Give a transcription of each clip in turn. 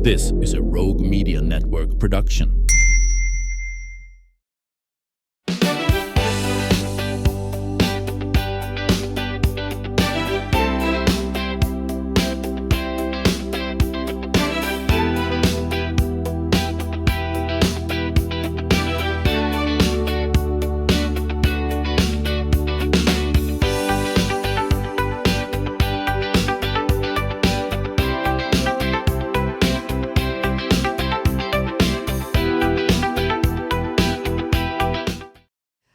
This is a Rogue Media Network production.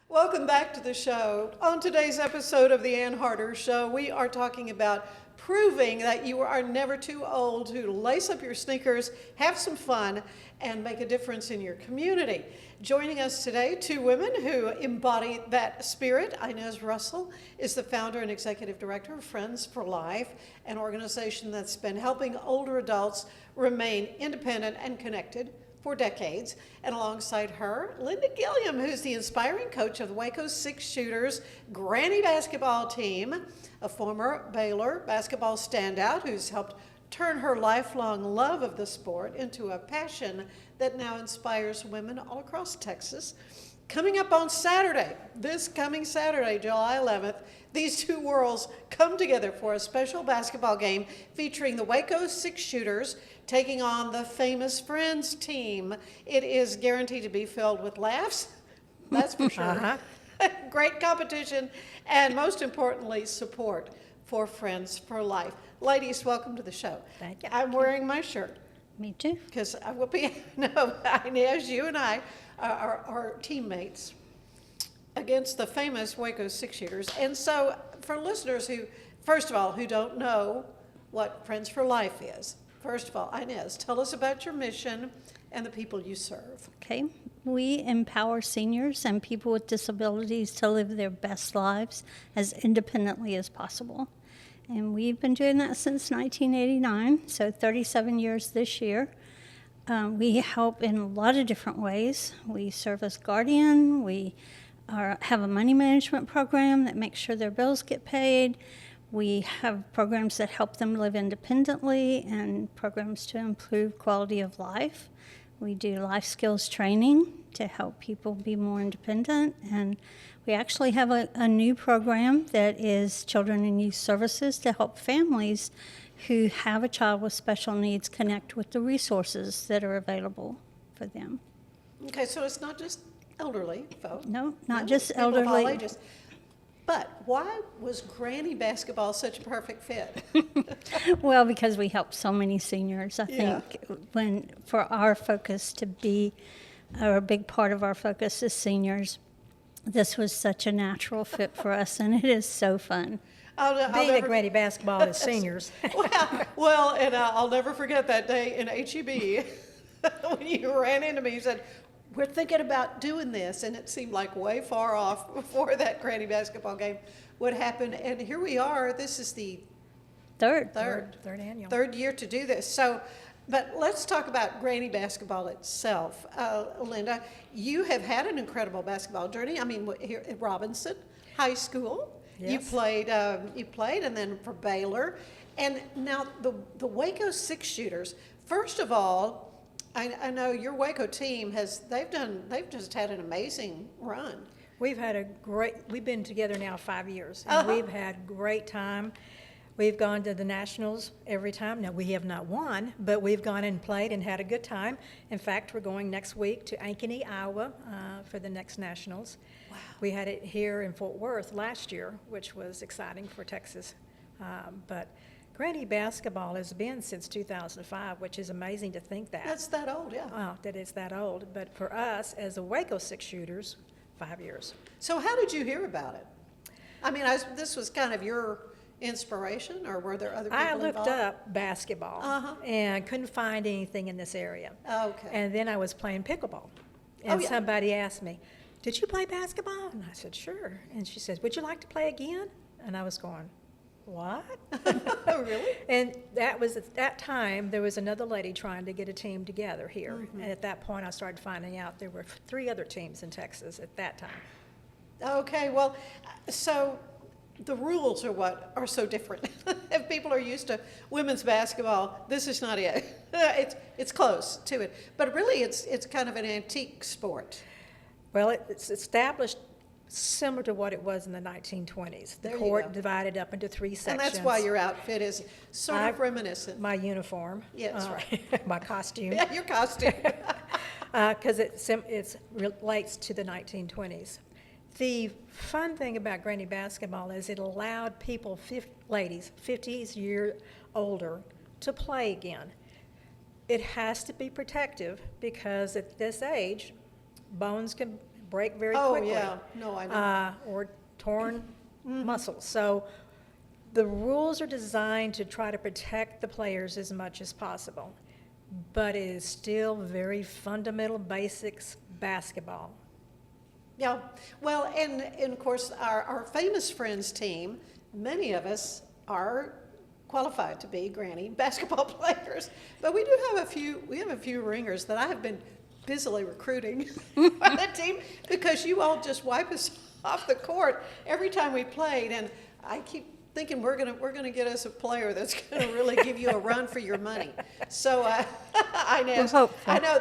Welcome back to the show. On today's episode of the Ann Harder Show, we are talking about proving that you are never too old to lace up your sneakers, have some fun, and make a difference in your community. Joining us today, two women who embody that spirit. Inez Russell is the founder and executive director of Friends for Life, an organization that's been helping older adults remain independent and connected for decades. And alongside her, Linda Gilliam, who's the inspiring coach of the Waco Six Shooters Granny basketball team, a former Baylor basketball standout who's helped turn her lifelong love of the sport into a passion that now inspires women all across Texas. Coming up on Saturday, this coming Saturday, July 11th, these two worlds come together for a special basketball game featuring the Waco Six Shooters taking on the famous Friends team. It is guaranteed to be filled with laughs, that's for sure. Great competition, and most importantly, support for Friends for Life. Ladies, welcome to the show. Thank you. I'm wearing my shirt. Me too. Because I will be, no, Inez, you and I are teammates against the famous Waco Six Shooters. And so for listeners who, first of all, who don't know what Friends for Life is, first of all, Inez, tell us about your mission and the people you serve. Okay. We empower seniors and people with disabilities to live their best lives as independently as possible. And we've been doing that since 1989, so 37 years this year. We help in a lot of different ways. We serve as guardian. We have a money management program that makes sure their bills get paid. We have programs that help them live independently and programs to improve quality of life. We do life skills training to help people be more independent. And we actually have a new program that is Children and Youth Services to help families who have a child with special needs connect with the resources that are available for them. Okay, so it's not just elderly folks. No, not just people of all elderly. ages. But why was Granny basketball such a perfect fit? Well, because we help so many seniors. I Yeah. think for our focus to be, or a big part of our focus is seniors, this was such a natural fit for us, and it is so fun. Being a Granny basketball is seniors. Well, and I'll never forget that day in HEB when you ran into me. You said, "We're thinking about doing this," and it seemed like way far off before that Granny basketball game would happen. And here we are. This is the Third annual. third year to do this. So, but let's talk about Granny basketball itself. Linda, you have had an incredible basketball journey. I mean, here at Robinson High School, Yes. you played, and then for Baylor, and now the Waco Six Shooters. First of all, I know your Waco team they've just had an amazing run. We've been together now 5 years, and we've had great time. We've gone to the Nationals every time. Now, we have not won, but we've gone and played and had a good time. In fact, we're going next week to Ankeny, Iowa, for the next Nationals. Wow. We had it here in Fort Worth last year, which was exciting for Texas. But Granny basketball has been since 2005, which is amazing to think that. That's that old, yeah. Wow, that it's that old. But for us, as the Waco Six Shooters, 5 years. So how did you hear about it? I mean, this was kind of your inspiration, or were there other people I looked involved? up basketball and couldn't find anything in this area. Okay. And then I was playing pickleball. And yeah. somebody asked me, "Did you play basketball?" And I said, "Sure." And she says, "Would you like to play again?" And I was going, "What?" Oh, really? And that was at that time, there was another lady trying to get a team together here. And at that point, I started finding out there were 3 other teams in Texas at that time. Okay, well, so the rules are what are so different. If people are used to women's basketball, this is not it. It's close to it, but really it's kind of an antique sport. Well, it's established similar to what it was in the 1920s. The There you court go. divided up into 3 sections. And that's why your outfit is sort of reminiscent. My uniform. Yes, right. My costume. Yeah, your costume. Because it relates to the 1920s. The fun thing about granny basketball is it allowed people, ladies, 50 years older, to play again. It has to be protective because at this age, bones can break very quickly. Oh, yeah. No, I know. Or torn muscles. So the rules are designed to try to protect the players as much as possible, but it is still very fundamental basics basketball. Yeah, well, and of course, our famous Friends team, many of us are qualified to be granny basketball players, but we do have a few ringers that I have been busily recruiting for the team because you all just wipe us off the court every time we played, and I keep thinking we're gonna get us a player that's gonna really give you a run for your money. So I know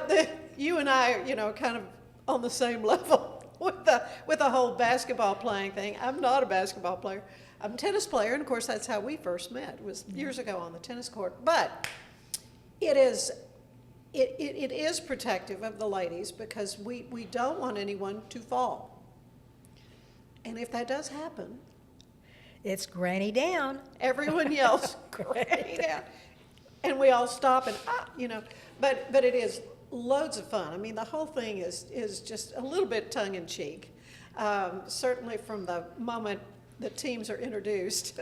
that you and I are, kind of on the same level with the whole basketball playing thing. I'm not a basketball player. I'm a tennis player, and of course that's how we first met. It was years ago on the tennis court. But it is protective of the ladies because we don't want anyone to fall. And if that does happen, It's granny down. everyone yells, "Granny down!" And we all stop and But it is loads of fun. I mean, the whole thing is just a little bit tongue in cheek. Certainly from the moment the teams are introduced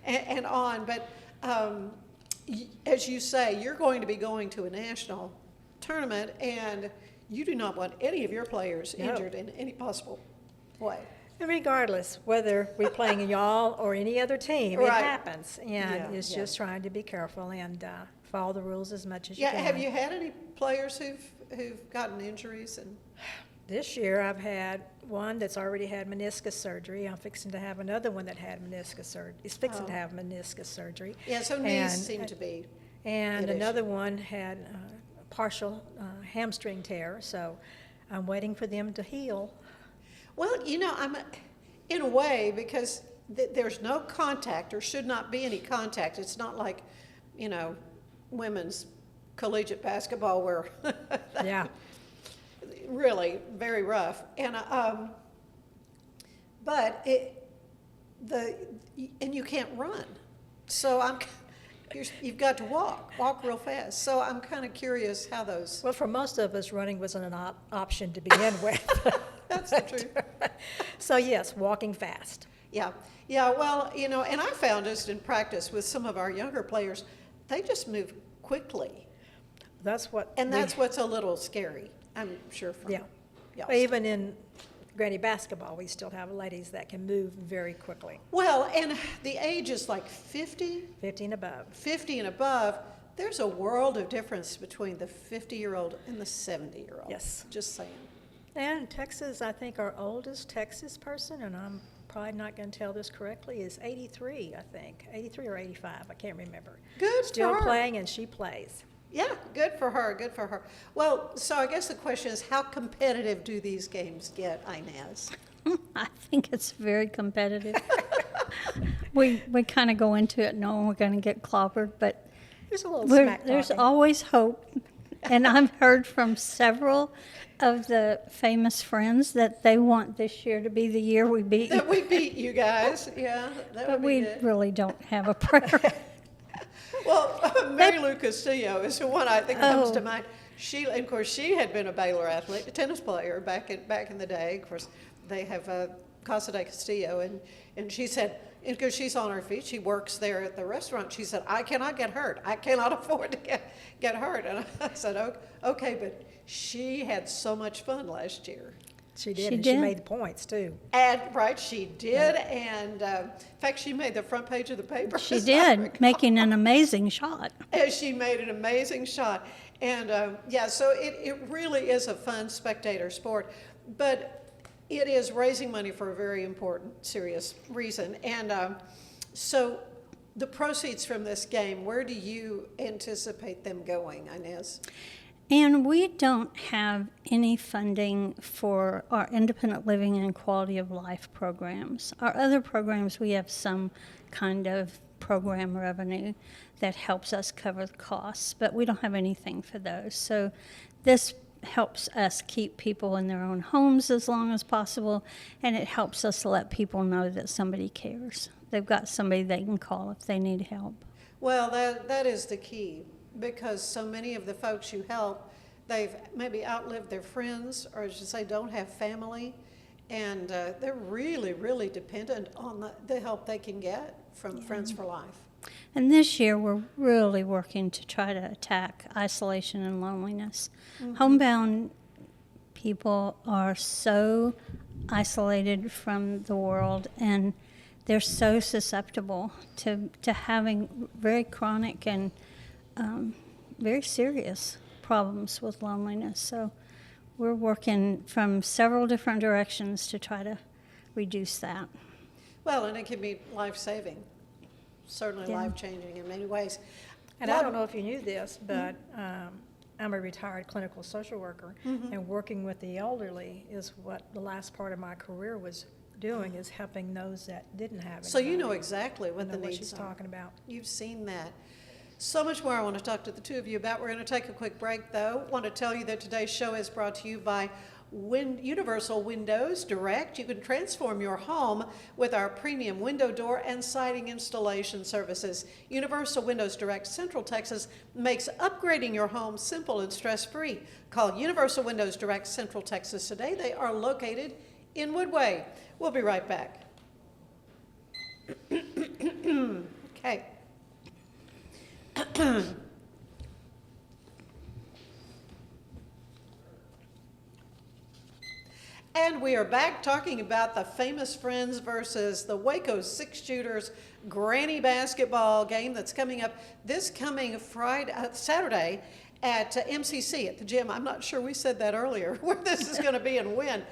and on. But as you say, you're going to be going to a national tournament, and you do not want any of your players No. injured in any possible way. And regardless, whether we're playing y'all or any other team, Right. it happens. And Yeah, it's yeah. just trying to be careful and follow the rules as much as you Yeah, can. have you had any players who've gotten injuries? And This year, I've had one that's already had meniscus surgery. I'm fixing to have another one that had meniscus surgery. Is fixing to have meniscus surgery. yeah, so knees seem to be. And an another issue. one had a partial hamstring tear. So I'm waiting for them to heal. Well, I'm in a way because there's no contact or should not be any contact. It's not like, women's collegiate basketball where Yeah. really very rough. And but you can't run, so you've got to walk real fast. So I'm kind of curious how those. Well, for most of us, running wasn't an option to begin with. That's the truth. So yes, walking fast. Yeah. Well, and I found just in practice with some of our younger players, they just move quickly, That's what. and that's what's a little scary. I'm sure from Yeah. y'all. Even in granny basketball, we still have ladies that can move very quickly. Well, and the age is like 50 50 and above. and above. There's a world of difference between the 50-year-old and the 70-year-old. Yes. Just saying. And Texas, I think our oldest Texas person, and I'm probably not going to tell this correctly, is 83, I think. 83 or 85, I can't remember. Good Still for her. playing, and she plays. Yeah, good for her. Well, so I guess the question is, how competitive do these games get, Inez? I think it's very competitive. we kind of go into it knowing we're going to get clobbered, but There's a little smack there's talking. always hope. And I've heard from several of the famous friends that they want this year to be the year we beat you. That we beat you guys, yeah, that But would be we good. really don't have a prayer. Well, Mary Lou Castillo is the one I think comes to Oh. mind. She had been a Baylor athlete, a tennis player back in the day. Of course, they have Casa de Castillo, and she said, because she's on her feet, she works there at the restaurant. She said, "I cannot get hurt. I cannot afford to get hurt." And I said, "Okay," but she had so much fun last year. She did, She and did. she made the points, too. And right, she did, and in fact, she made the front page of the paper. She as I did, recall. making an amazing shot. And she made an amazing shot. And so it really is a fun spectator sport. But it is raising money for a very important, serious reason. And so the proceeds from this game, where do you anticipate them going, Inez? And we don't have any funding for our independent living and quality of life programs. Our other programs, we have some kind of program revenue that helps us cover the costs, but we don't have anything for those. So this helps us keep people in their own homes as long as possible, and it helps us let people know that somebody cares. They've got somebody they can call if they need help. Well, that is the key, because so many of the folks you help, they've maybe outlived their friends, or as you say, don't have family, and they're really, really dependent on the help they can get from Friends for Life. And this year, we're really working to try to attack isolation and loneliness. Homebound people are so isolated from the world, and they're so susceptible to having very chronic and very serious problems with loneliness. So we're working from several different directions to try to reduce that. Well, and it can be life-saving, certainly Yeah. life-changing in many ways. And I don't know if you knew this, but I'm a retired clinical social worker, and working with the elderly is what the last part of my career was doing, is helping those that didn't have So you know anybody. exactly what I the know what needs she's are. talking about. You've seen that. So much more I want to talk to the two of you about. We're going to take a quick break, though. I want to tell you that today's show is brought to you by Universal Windows Direct. You can transform your home with our premium window, door, and siding installation services. Universal Windows Direct Central Texas makes upgrading your home simple and stress-free. Call Universal Windows Direct Central Texas today. They are located in Woodway. We'll be right back. Okay. And we are back talking about the Famous Friends versus the Waco Six Shooters Granny basketball game that's coming up this coming Saturday at MCC at the gym. I'm not sure we said that earlier, where this is going to be and when.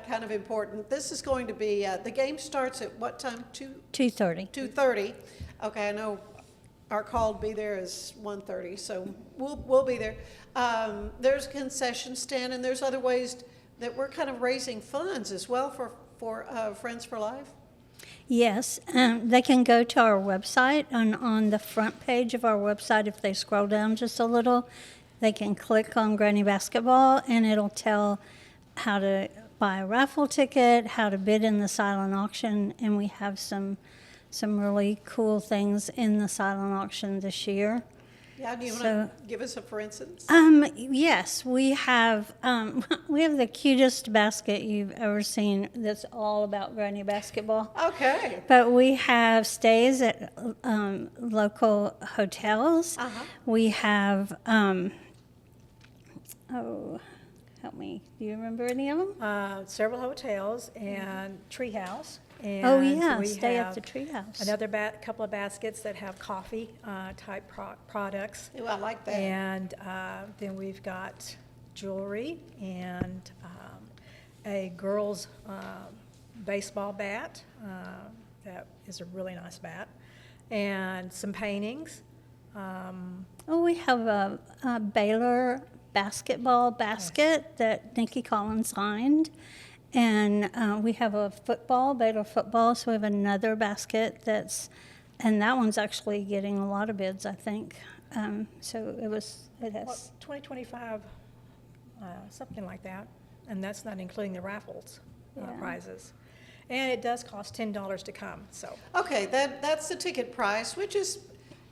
Kind of important. This is going to be, the game starts at what time? 2:30. 2:30. Okay, I know our call to be there is 1:30, so we'll be there. There's a concession stand, and there's other ways that we're kind of raising funds as well for Friends for Life. Yes, they can go to our website, and on the front page of our website, if they scroll down just a little, they can click on Granny Basketball, and it'll tell how to buy a raffle ticket, how to bid in the silent auction, and we have some really cool things in the silent auction this year. Yeah, do you want to give us a for instance? Yes, we have the cutest basket you've ever seen that's all about Granny Basketball. Okay. But we have stays at local hotels. We have, help me, do you remember any of them? Several hotels and Treehouse. And Oh, yeah, we stay at have the Treehouse. Another couple of baskets that have coffee type products. Ooh, I like that. And then we've got jewelry and a girl's baseball bat. That is a really nice bat. And some paintings. We have a Baylor basketball basket that Nikki Collins signed. And we have a Baylor football, so we have another basket and that one's actually getting a lot of bids, I think. So it has. 2025, something like that. And that's not including the raffles prizes. And it does cost $10 to come, so. Okay, that's the ticket price, which is,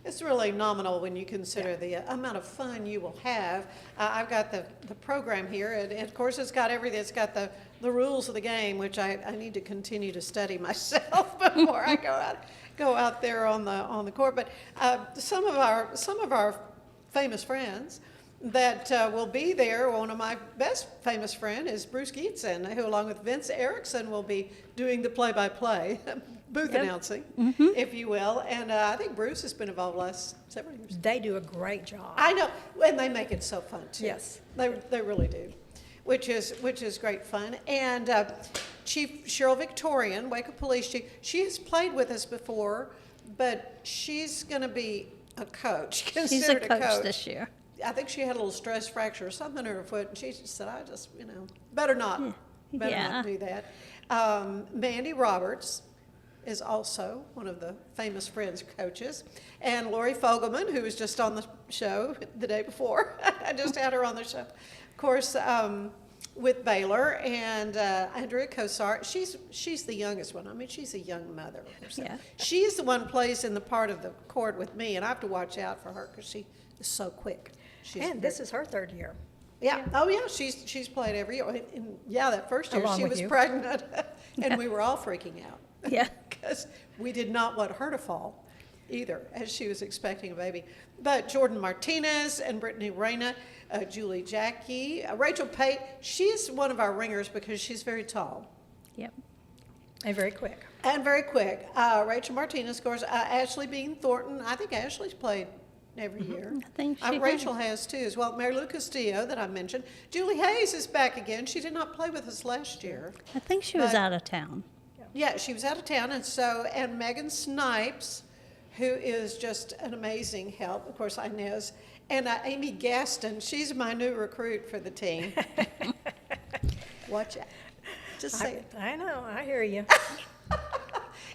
it's really nominal when you consider the amount of fun you will have. I've got the program here, and of course it's got everything. It's got the rules of the game, which I need to continue to study myself before I go out there on the court. But some of our famous friends that will be there. One of my best famous friend is Bruce Geetson, who along with Vince Erickson will be doing the play-by-play, booth announcing, if you will. And I think Bruce has been involved the last several years. They do a great job. I know, and they make it so fun too. Yes. They really do. which is great fun. And Chief Cheryl Victorian, Waco Police Chief, she has played with us before, but she's going to be a coach. She's a coach this year. I think she had a little stress fracture or something in her foot, and she just said, I just, better not do that. Mandy Roberts is also one of the famous Friends coaches. And Lori Fogelman, who was just on the show the day before. I just had her on the show. Of course, with Baylor, and Andrea Kosar. She's the youngest one. I mean, she's a young mother herself. Yeah. She's the one who plays in the part of the court with me, and I have to watch out for her because she is so quick. This is her third year. Yeah. Oh, yeah. She's played every year. And that first year Along she with was you. pregnant, and we were all freaking out. Yeah. Because we did not want her to fall either, as she was expecting a baby. But Jordan Martinez and Brittany Reyna, Julie Jackie, Rachel Pate, she's one of our ringers because she's very tall. Yep. And very quick. Rachel Martinez, of course, Ashley Bean Thornton. I think Ashley's played every year. I think she Rachel has too as well. Mary Lou Castillo that I mentioned. Julie Hayes is back again. She did not play with us last year. I think she was out of town. Yeah, she was out of town, and Megan Snipes, who is just an amazing help. Of course, Inez. And Amy Gaston, she's my new recruit for the team. Watch out. Just say it. I know, I hear you.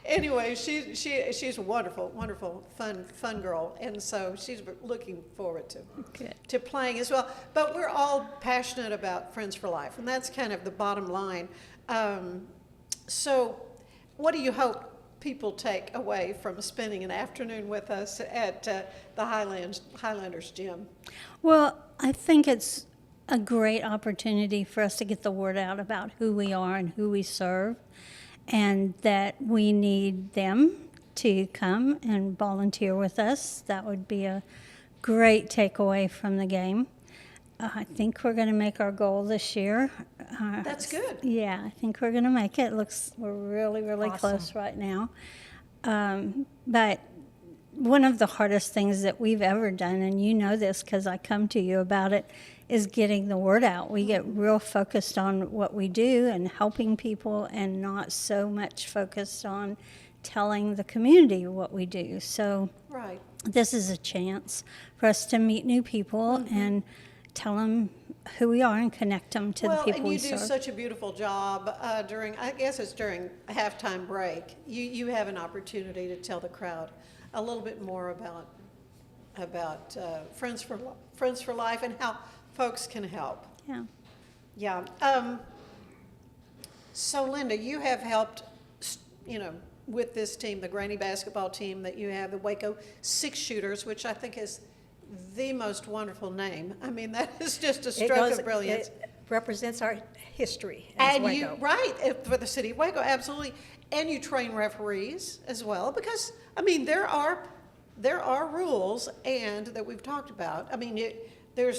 Anyway, she's a wonderful, wonderful, fun girl, and so she's looking forward to playing as well. But we're all passionate about Friends for Life, and that's kind of the bottom line. So what do you hope people take away from spending an afternoon with us at the Highlanders gym? Well, I think it's a great opportunity for us to get the word out about who we are and who we serve, and that we need them to come and volunteer with us. That would be a great takeaway from the game. I think we're going to make our goal this year. That's good. Yeah, I think we're going to make it. We're really, really Awesome. close right now. But one of the hardest things that we've ever done, and you know this because I come to you about it, is getting the word out. We get real focused on what we do and helping people, and not so much focused on telling the community what we do. So Right. this is a chance for us to meet new people and tell them who we are and connect them to the people we serve. Well, and you do such a beautiful job during, I guess it's during a halftime break. You have an opportunity to tell the crowd a little bit more about Friends for Life and how folks can help. Yeah. Yeah. So, Linda, you have helped, with this team, the Granny basketball team that you have, the Waco Six Shooters, which I think is the most wonderful name. I mean, that is just a stroke of brilliance. It represents our history as And Waco. for the city of Waco, absolutely. And you train referees as well, because I mean there are rules and that we've talked about. I mean, there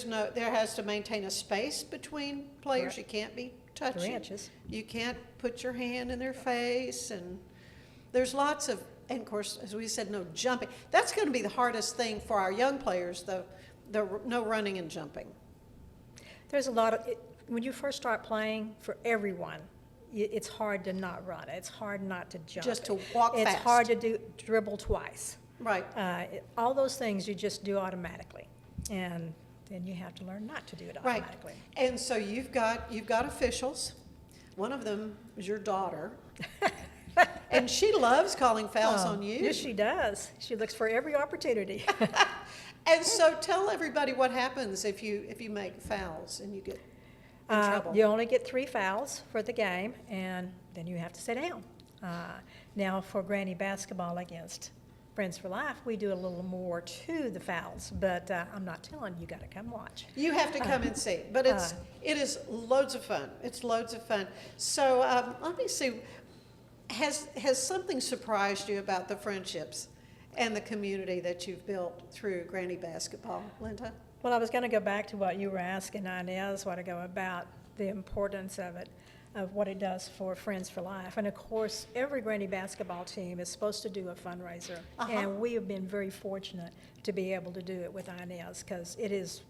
has to maintain a space between players. Correct. You can't be touching. 3 inches. You can't put your hand in their face, and there's lots of. And of course, as we said, no jumping. That's going to be the hardest thing for our young players, the no running and jumping. There's a lot of, when you first start playing, for everyone, it's hard to not run. It's hard not to jump. Just to walk It's fast. hard to dribble twice. Right. All those things you just do automatically. And then you have to learn not to do it Right. automatically. And so you've got officials. One of them is your daughter. And she loves calling fouls on you. Yes, she does. She looks for every opportunity. And so tell everybody what happens if you make fouls and you get in trouble. You only get 3 fouls for the game, and then you have to sit down. Now, for Granny basketball against Friends for Life, we do a little more to the fouls, but I'm not telling you, got to come watch. You have to come and see. But it is loads of fun. It's loads of fun. So let me see. Has something surprised you about the friendships and the community that you've built through Granny basketball, Linda? Well, I was going to go back to what you were asking Inez a while ago about the importance of it, of what it does for Friends for Life. And of course, every Granny basketball team is supposed to do a fundraiser. And we have been very fortunate to be able to do it with Inez, because it is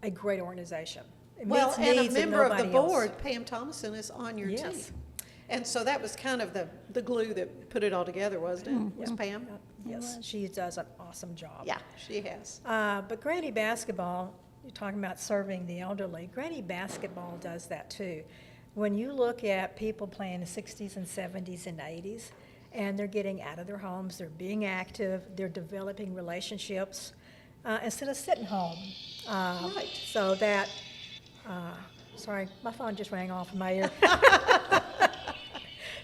a great organization. Well, meets and a needs that member of the nobody else. board, Pam Thomason, is on your team. Yes. And so that was kind of the glue that put it all together, wasn't it? Was Pam? Yes, she does an awesome job. Yeah, she has. But Granny Basketball, you're talking about serving the elderly, Granny Basketball does that too. When you look at people playing in the 60s and 70s and 80s, and they're getting out of their homes, they're being active, they're developing relationships, instead of sitting home. Right. So that, sorry, my phone just rang off in my ear.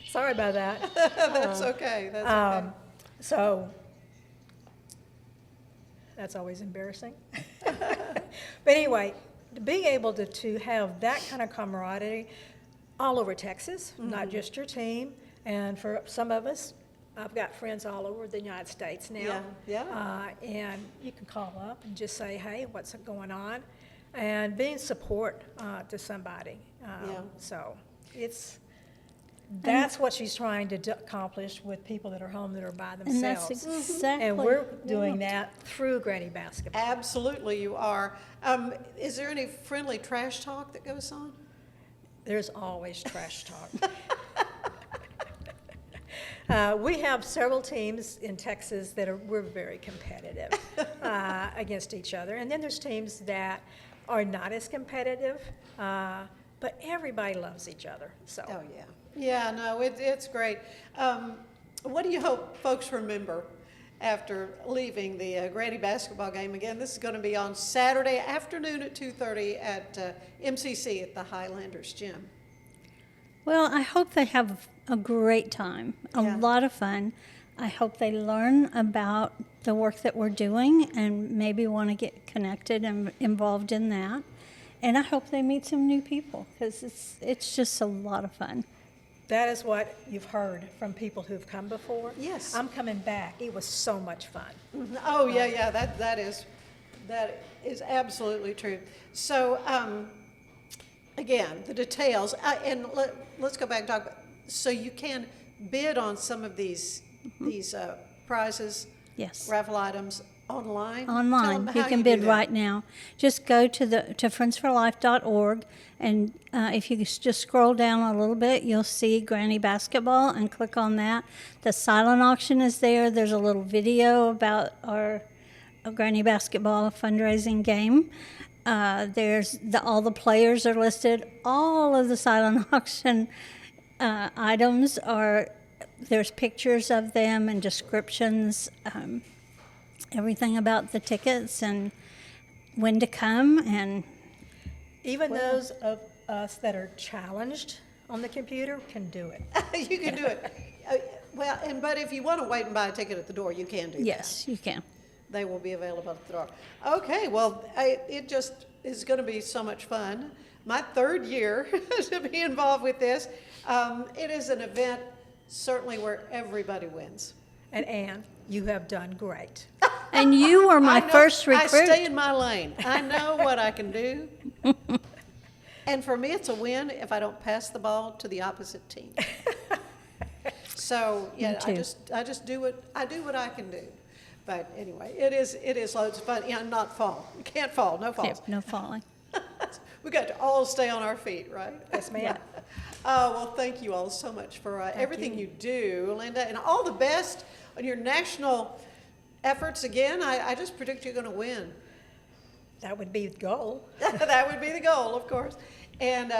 Sorry about that. That's okay, that's okay. So, that's always embarrassing. But anyway, being able to have that kind of camaraderie all over Texas, not just your team, and for some of us, I've got friends all over the United States now. Yeah. And you can call up and just say, hey, what's going on? And being support to somebody. Yeah. So that's what she's trying to accomplish with people that are home that are by And themselves. that's exactly. And we're doing that through Granny Basketball. Absolutely, you are. Is there any friendly trash talk that goes on? There's always trash talk. We have several teams in Texas that we're very competitive against each other. And then there's teams that are not as competitive, but everybody loves each other. So. Oh, yeah. Yeah, no, it's great. What do you hope folks remember after leaving the Granny basketball game? Again, this is going to be on Saturday afternoon at 2:30 at MCC at the Highlanders Gym. Well, I hope they have a great time, a Yeah. lot of fun. I hope they learn about the work that we're doing and maybe want to get connected and involved in that. And I hope they meet some new people because it's just a lot of fun. That is what you've heard from people who've come before. Yes. I'm coming back. It was so much fun. Oh, yeah, that is absolutely true. So, again, the details, and let's go back and talk about, so you can bid on some of these prizes, Yes. raffle items online? Tell Online. them You how can do bid that. right now. Just go to friendsforlife.org, and if you just scroll down a little bit, you'll see Granny Basketball, and click on that. The silent auction is there. There's a little video about our Granny Basketball fundraising game. There's all the players are listed. All of the silent auction items there's pictures of them and descriptions. Everything about the tickets and when to come, and Even those of us that are challenged on the computer can do it. You can do it. But if you want to wait and buy a ticket at the door, you can do that. yes, you can. They will be available at the door. Okay, well, it just is going to be so much fun. My third year to be involved with this. It is an event certainly where everybody wins. And Ann, you have done great. And you were my I know- first recruit. I stay in my lane. I know what I can do. And for me, it's a win if I don't pass the ball to the opposite team. So, yeah, too. I just do what I can do. But anyway, it is loads of fun. Yeah, not fall. You can't fall, no falls. No falling. We got to all stay on our feet, right? Yes, ma'am. Well, thank you all so much for everything you do, Linda, and all the best on your national efforts. Again, I just predict you're going to win. That would be the goal. That would be the goal, of course. And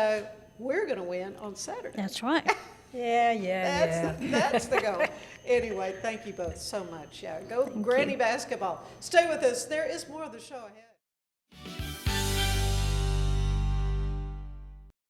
we're going to win on Saturday. That's right. Yeah. That's the goal. Anyway, thank you both so much. Yeah, go Granny Basketball. Stay with us. There is more of the show ahead.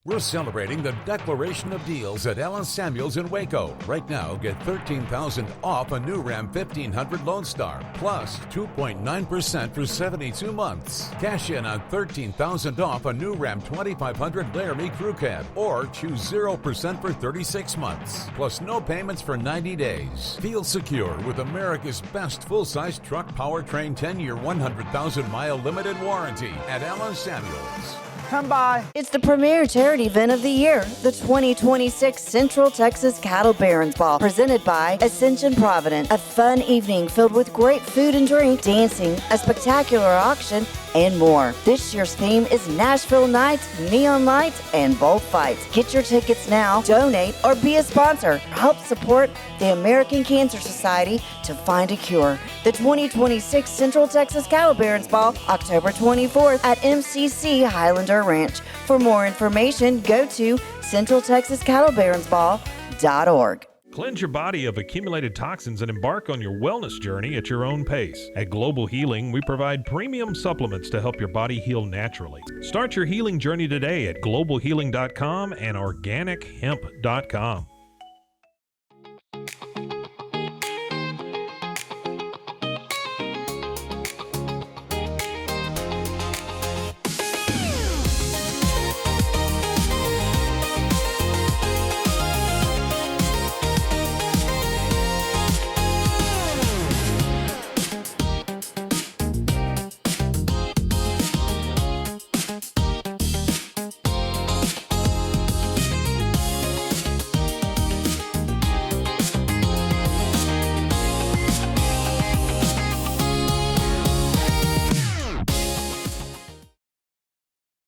We're celebrating the Declaration of Deals at Ellen Samuels in Waco. Right now, get $13,000 off a new Ram 1500 Lone Star, plus 2.9% for 72 months. Cash in on $13,000 off a new Ram 2500 Laramie Crew Cab, or choose 0% for 36 months, plus no payments for 90 days. Feel secure with America's best full-size truck powertrain 10-year, 100,000-mile limited warranty at Ellen Samuels. Come by. It's the premier charity event of the year, the 2026 Central Texas Cattle Barons Ball, presented by Ascension Provident. A fun evening filled with great food and drink, dancing, a spectacular auction, and more. This year's theme is Nashville Nights, Neon Lights, and Bullfights. Get your tickets now, donate, or be a sponsor. Help support the American Cancer Society to find a cure. The 2026 Central Texas Cattle Barons Ball, October 24th at MCC Highlander Ranch. For more information, go to centraltexascattlebaronsball.org. Cleanse your body of accumulated toxins and embark on your wellness journey at your own pace. At Global Healing, we provide premium supplements to help your body heal naturally. Start your healing journey today at globalhealing.com and organichemp.com.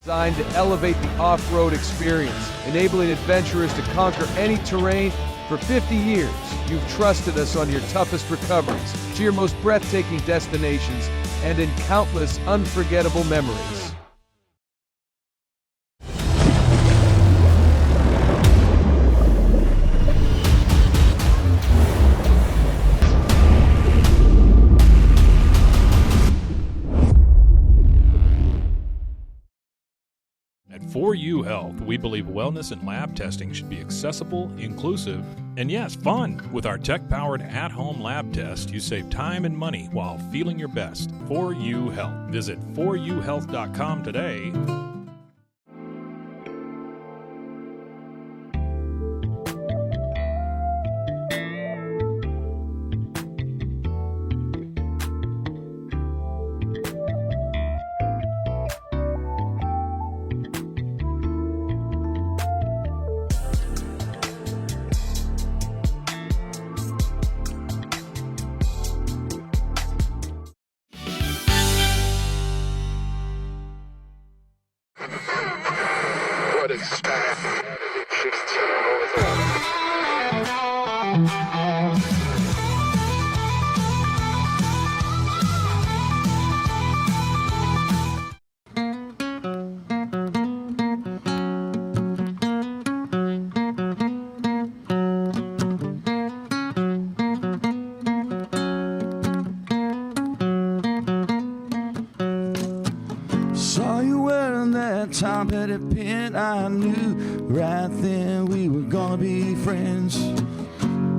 Designed to elevate the off-road experience, enabling adventurers to conquer any terrain. For 50 years, you've trusted us on your toughest recoveries, to your most breathtaking destinations, and in countless unforgettable memories. At 4U Health, we believe wellness and lab testing should be accessible, inclusive, and yes, fun. With our tech-powered at-home lab test, you save time and money while feeling your best. 4U Health. Visit 4uhealth.com today. Saw you wearing that Tom Petty pin. I knew right then we were gonna be friends.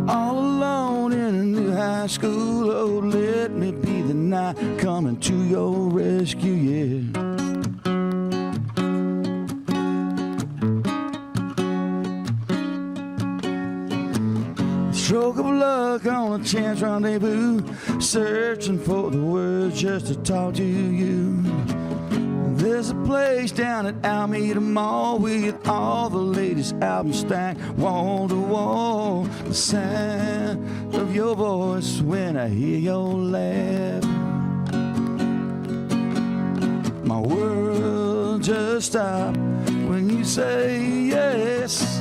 All alone in a new high school. Oh, let me be the night coming to your rescue, yeah. Stroke of luck on a chance rendezvous, searching for the words just to talk to you. There's a place down at Alameda Mall with all the latest albums stacked wall to wall. The sound of your voice when I hear your laugh. My world just stopped when you say yes.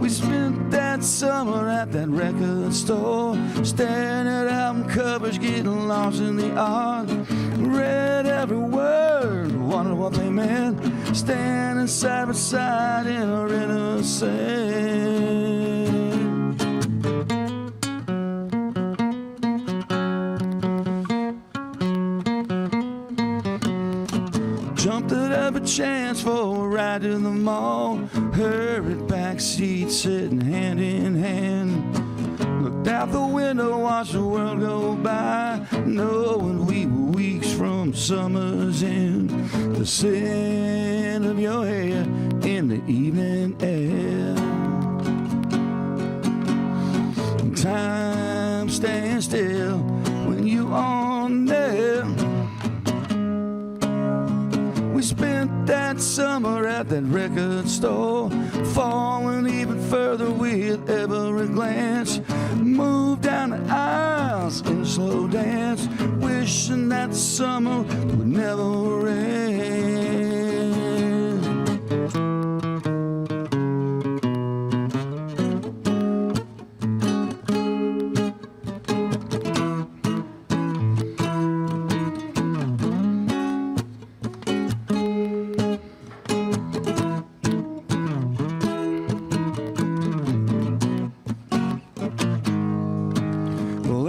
We spent that summer at that record store, staring at album covers, getting lost in the art. Read every word, wondered what they meant, standing side by side in our innocence. Jumped at every chance for a ride to the mall, hurried back seat, sitting hand in hand. Looked out the window, watched the world go by, knowing we were weeks from summer's end. The scent of your hair in the evening air. Time stands still when you on there. We spent that summer at that record store, falling even further with every glance. Moved down the aisles in a slow dance, wish wishing that the summer would never end.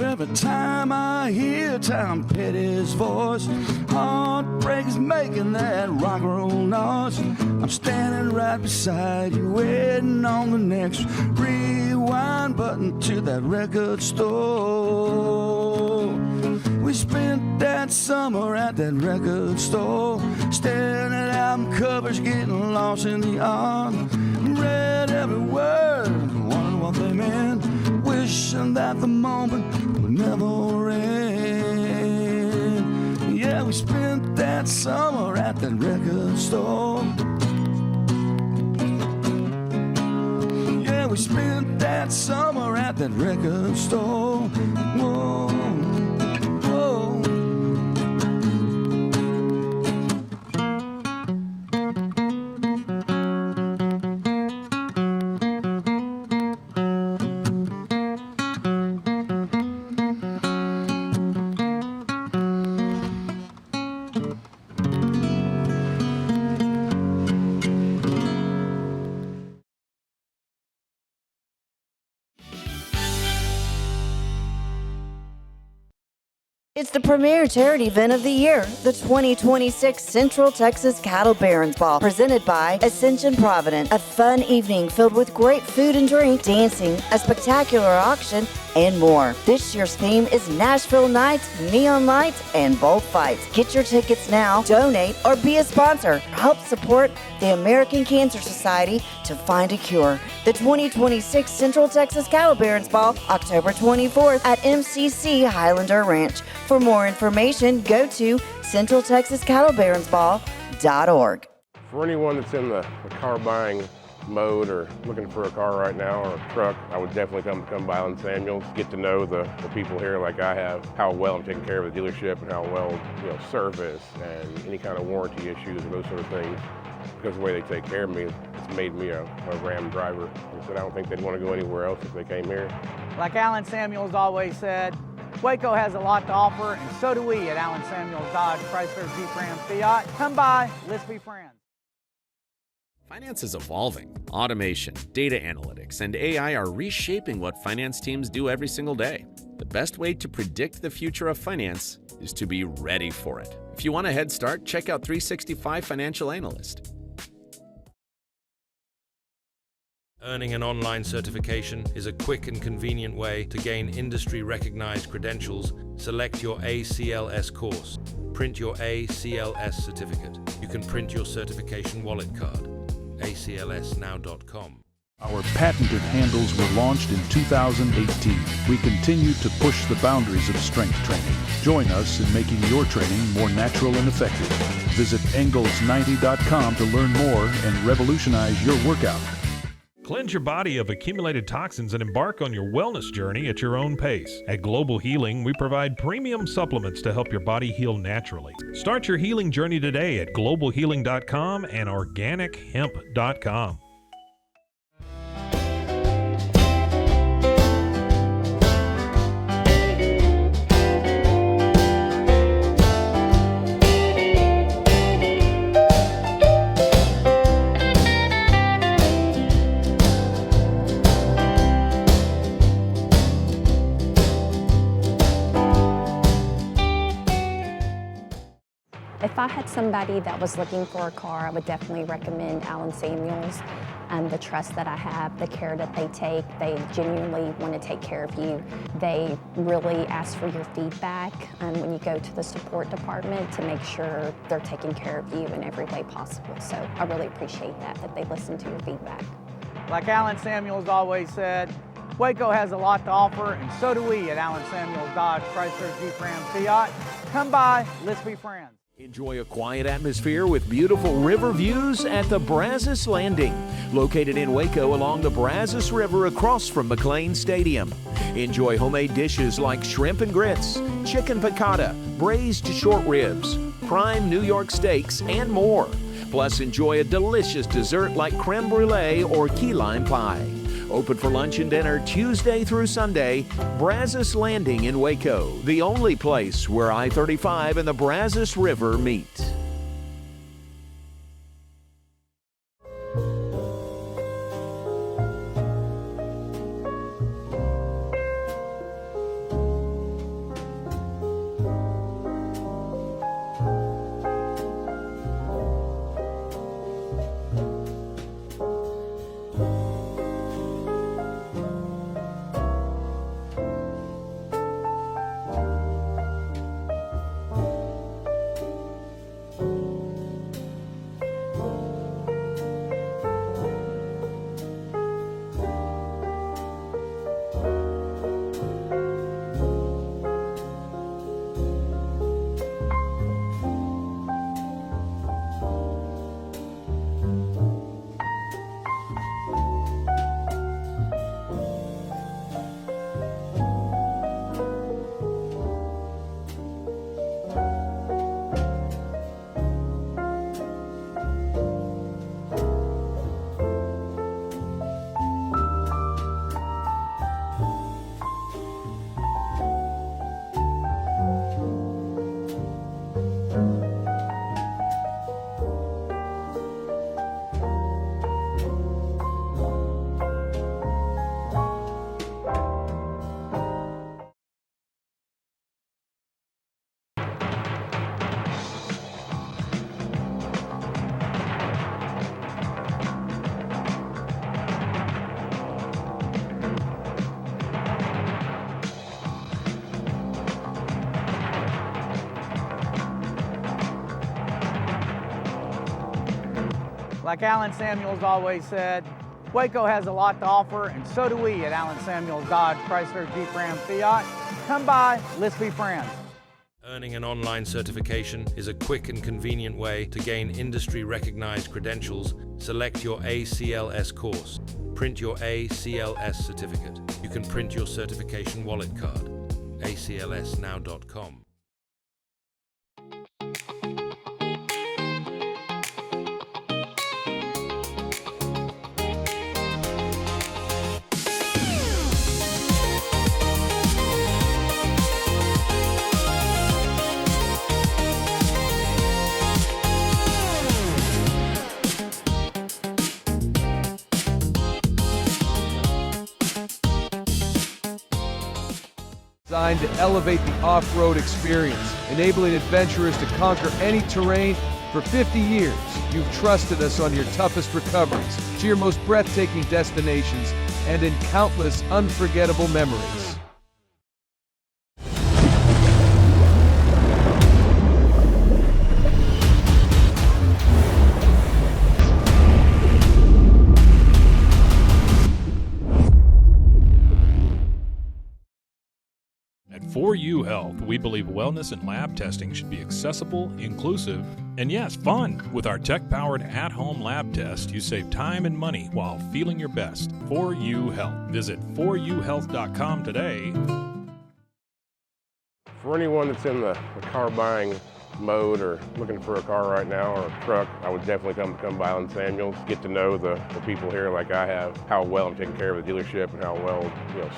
Every time I hear Tom Petty's voice, heartbreak is making that rock and roll noise. I'm standing right beside you, waiting on the next rewind button to that record store. We spent that summer at that record store, staring at album covers, getting lost in the art. Read every word, wondered what they meant, wishing that the moment would never end. Yeah, we spent that summer at that record store. Yeah, we spent that summer at that record store. Whoa, whoa. It's the premier charity event of the year, the 2026 Central Texas Cattle Barons Ball, presented by Ascension Providence. A fun evening filled with great food and drink, dancing, a spectacular auction, and more. This year's theme is Nashville Nights, Neon Lights, and Bullfights. Get your tickets now, donate, or be a sponsor. Help support the American Cancer Society to find a cure. The 2026 Central Texas Cattle Barons Ball, October 24th at MCC Highlander Ranch. For more information, go to centraltexascattlebaronsball.org. For anyone that's in the car buying mode or looking for a car right now or a truck, I would definitely come by Alan Samuels, get to know the people here like I have, how well I'm taking care of the dealership and how well, service and any kind of warranty issues and those sort of things. Because of the way they take care of me, it's made me a Ram driver. I said I don't think they'd want to go anywhere else if they came here. Like Alan Samuels always said, Waco has a lot to offer, and so do we at Alan Samuels Dodge, Chrysler, Jeep, Ram, Fiat. Come by, let's be friends. Finance is evolving. Automation, data analytics, and AI are reshaping what finance teams do every single day. The best way to predict the future of finance is to be ready for it. If you want a head start, check out 365 Financial Analyst. Earning an online certification is a quick and convenient way to gain industry-recognized credentials. Select your ACLS course. Print your ACLS certificate. You can print your certification wallet card. aclsnow.com. Our patented handles were launched in 2018. We continue to push the boundaries of strength training. Join us in making your training more natural and effective. Visit Engels90.com to learn more and revolutionize your workout. Cleanse your body of accumulated toxins and embark on your wellness journey at your own pace. At Global Healing, we provide premium supplements to help your body heal naturally. Start your healing journey today at globalhealing.com and organichemp.com. If I had somebody that was looking for a car, I would definitely recommend Alan Samuels. The trust that I have, the care that they take, they genuinely want to take care of you. They really ask for your feedback when you go to the support department to make sure they're taking care of you in every way possible. So I really appreciate that they listen to your feedback. Like Alan Samuels always said, Waco has a lot to offer, and so do we at Alan Samuels Dodge, Chrysler, Jeep, Ram, Fiat. Come by, let's be friends. Enjoy a quiet atmosphere with beautiful river views at the Brazos Landing, located in Waco along the Brazos River across from McLean Stadium. Enjoy homemade dishes like shrimp and grits, chicken piccata, braised short ribs, prime New York steaks, and more. Plus, enjoy a delicious dessert like creme brulee or key lime pie. Open for lunch and dinner Tuesday through Sunday. Brazos Landing in Waco, the only place where I-35 and the Brazos River meet. Like Alan Samuels always said, Waco has a lot to offer, and so do we at Alan Samuels Dodge Chrysler Jeep Ram Fiat. Come by, let's be friends. Earning an online certification is a quick and convenient way to gain industry-recognized credentials. Select your ACLS course. Print your ACLS certificate. You can print your certification wallet card. aclsnow.com. Designed to elevate the off-road experience, enabling adventurers to conquer any terrain. For 50 years, you've trusted us on your toughest recoveries, to your most breathtaking destinations, and in countless unforgettable memories. At 4U Health, we believe wellness and lab testing should be accessible, inclusive, and yes, fun. With our tech-powered at-home lab test, you save time and money while feeling your best. 4U Health. Visit 4uhealth.com today. For anyone that's in the car buying mode or looking for a car right now or a truck, I would definitely come by Alan Samuels, get to know the people here like I have, how well I'm taking care of the dealership and how well,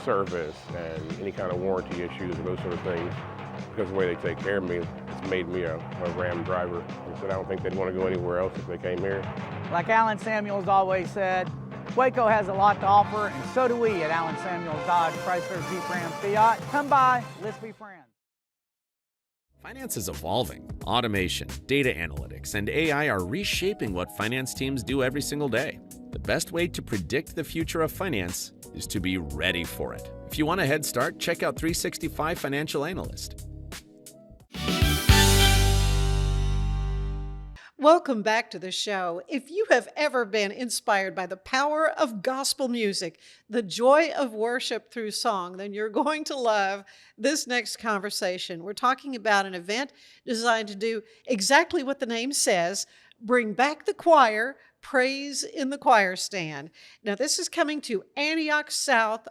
service and any kind of warranty issues or those sort of things. Because of the way they take care of me, it's made me a Ram driver. And so I don't think they'd want to go anywhere else if they came here. Like Alan Samuels always said, Waco has a lot to offer, and so do we at Alan Samuels Dodge Chrysler Jeep Ram Fiat. Come by, let's be friends. Finance is evolving. Automation, data analytics, and AI are reshaping what finance teams do every single day. The best way to predict the future of finance is to be ready for it. If you want a head start, check out 365 Financial Analyst. Welcome back to the show. If you have ever been inspired by the power of gospel music, the joy of worship through song, then you're going to love this next conversation. We're talking about an event designed to do exactly what the name says, bring back the choir, praise in the choir stand. Now, this is coming to Antioch South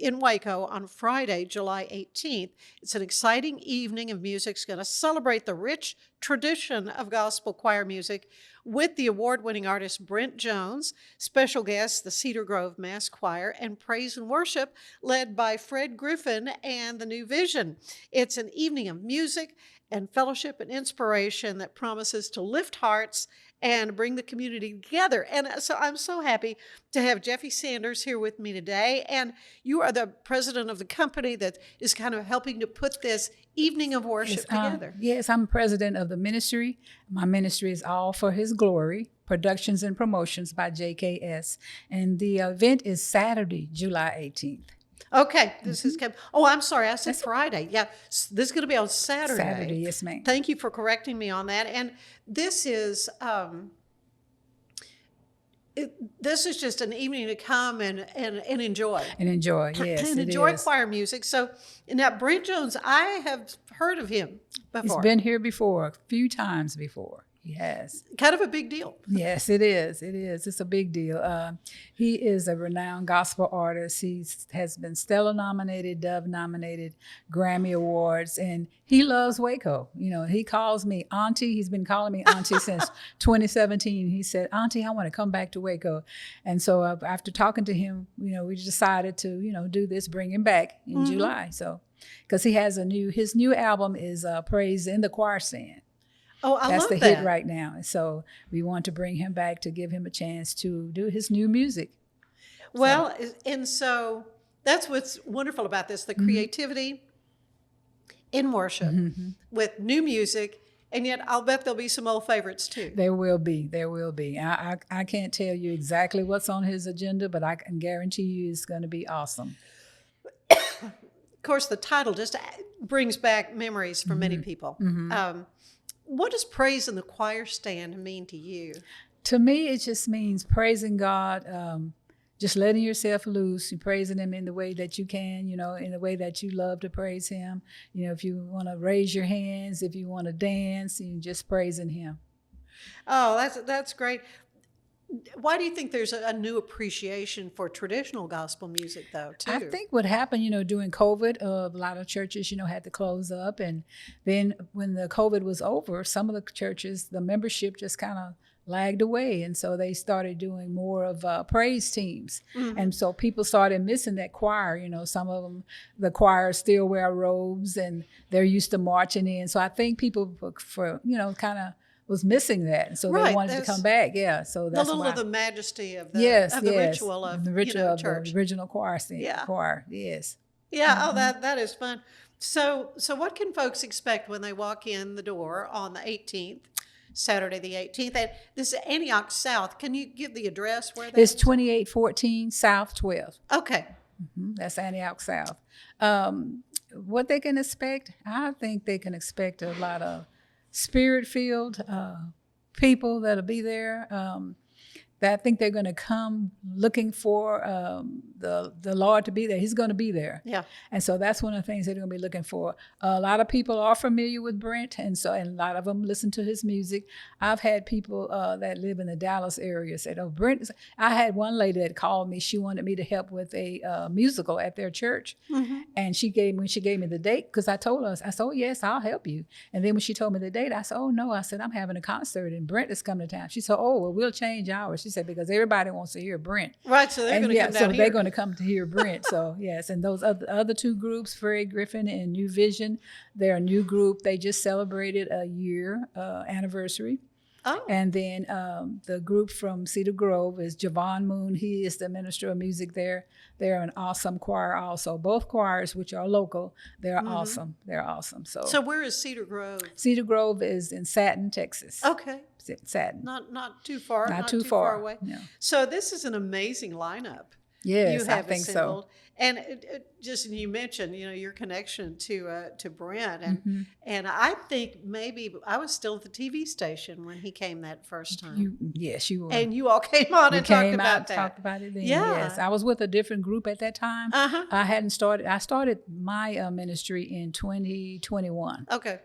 in Waco on Friday, July 18th. It's an exciting evening of music. It's going to celebrate the rich tradition of gospel choir music with the award-winning artist Brent Jones, special guests, the Cedar Grove Mass Choir, and praise and worship led by Fred Griffin and the New Vision. It's an evening of music and fellowship and inspiration that promises to lift hearts and bring the community together. And so I'm so happy to have Jeffie Sanders here with me today. And you are the president of the company that is kind of helping to put this evening of worship together. Yes, I'm president of the ministry. My ministry is All for His Glory, Productions and Promotions by JKS. And the event is Saturday, July 18th. Okay, this is coming. Oh, I'm sorry, I said Friday. Yeah, this is going to be on Saturday. Saturday, yes, ma'am. Thank you for correcting me on that. And this is just an evening to come and enjoy. And enjoy, yes, and enjoy choir music. So now, Brent Jones, I have heard of him before. He's been here before, a few times before. Yes. Kind of a big deal. Yes, it is. It is. It's a big deal. He is a renowned gospel artist. He has been Stellar nominated, Dove nominated, Grammy Awards, and he loves Waco. You know, he calls me Auntie. He's been calling me Auntie since 2017. He said, Auntie, I want to come back to Waco. And so after talking to him, you know, we decided to, do this, bring him back in July. So, because he has his new album is Praise in the Choir Stand. Oh, I That's love the that. hit right now. So we want to bring him back to give him a chance to do his new music. Well, and so that's what's wonderful about this, the creativity in worship with new music. And yet I'll bet there'll be some old favorites too. There will be. I can't tell you exactly what's on his agenda, but I can guarantee you it's going to be awesome. Of course, the title just brings back memories for many people. What does praise in the choir stand mean to you? To me, it just means praising God, just letting yourself loose, and praising Him in the way that you can, in the way that you love to praise Him. If you want to raise your hands, if you want to dance, and just praising Him. Oh, that's great. Why do you think there's a new appreciation for traditional gospel music, though, too? I think what happened, during COVID, a lot of churches, had to close up. And then when the COVID was over, some of the churches, the membership just kind of lagged away. And so they started doing more of praise teams. And so people started missing that choir. Some of them, the choirs still wear robes and they're used to marching in. So I think people, kind of was missing that, and so they wanted to come back. Yeah, so that's of the majesty of the ritual of the ritual of church. The original choir scene. Yeah. Choir. Yes. Yeah. Oh, that is fun. So what can folks expect when they walk in the door on the 18th, Saturday the 18th? And this is Antioch South. Can you give the address where that It's 2814 South 12. Okay. That's Antioch South. What they can expect? I think they can expect a lot of Spirit-filled people that'll be there. That I think they're going to come looking for the Lord to be there. He's going to be there. Yeah. And so that's one of the things they're going to be looking for. A lot of people are familiar with Brent, and a lot of them listen to his music. I've had people that live in the Dallas area say, "Oh, Brent." I had one lady that called me. She wanted me to help with a musical at their church, and when she gave me the date, because I told her, I said, "Oh yes, I'll help you." And then when she told me the date, I said, "Oh no," I said, "I'm having a concert and Brent is coming to town." She said, "Oh well, we'll change ours." She said, because everybody wants to hear Brent. Right, so they're going to come down here. They're going to come to hear Brent. So, yes, and those other two groups, Fred Griffin and New Vision, they're a new group. They just celebrated a year anniversary. Oh. And then the group from Cedar Grove is Javon Moon. He is the minister of music there. They're an awesome choir also. Both choirs, which are local, they're awesome. They're awesome. So where is Cedar Grove? Cedar Grove is in Satin, Texas. Okay. Satin. Not too far. Not too far away. No. So this is an amazing lineup. you Yes, have I think so. assembled. And just you mentioned, your connection to Brent, and I think maybe I was still at the TV station when he came that first time. Yes, you were. And you all came on We and talked came about out, that. talked about it then. Yeah. Yes, I was with a different group at that time. I hadn't started. I started my ministry in 2021. Okay.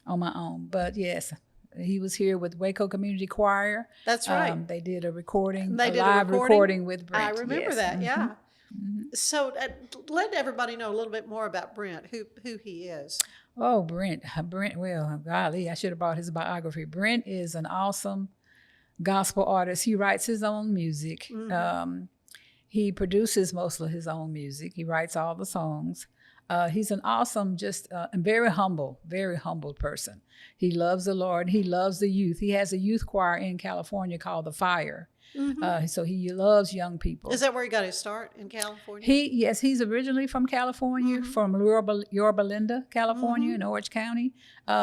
On my own, but yes, he was here with Waco Community Choir. That's right. They did a recording, They did live recording with Brent. I remember yes. that. Yeah. So let everybody know a little bit more about Brent, who he is. Oh, Brent. Well, golly, I should have brought his biography. Brent is an awesome gospel artist. He writes his own music. He produces most of his own music. He writes all the songs. He's an awesome, and very humble person. He loves the Lord. He loves the youth. He has a youth choir in California called The Fire. So he loves young people. Is that where he got his start, in California? Yes, he's originally from California, from Yorba Linda, California, in Orange County.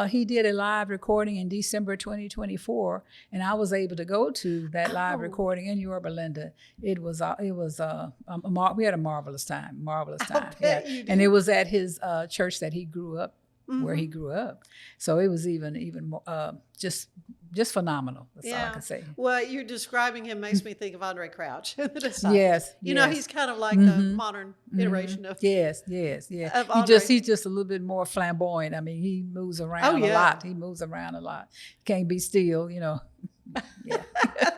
He did a live recording in December 2024, and I was able to go to that live recording in Yorba Linda. We had a marvelous time. Yeah. And it was at his church that he grew up, where he grew up. So it was even more, just phenomenal. That's all I can say. Well, you're describing him makes me think of Andre Crouch, the Disciples. Yes, you know, he's kind of like the modern iteration of Yes. He's just a little bit more flamboyant. I mean, he moves around a lot. He moves around a lot. Can't be still, Yeah.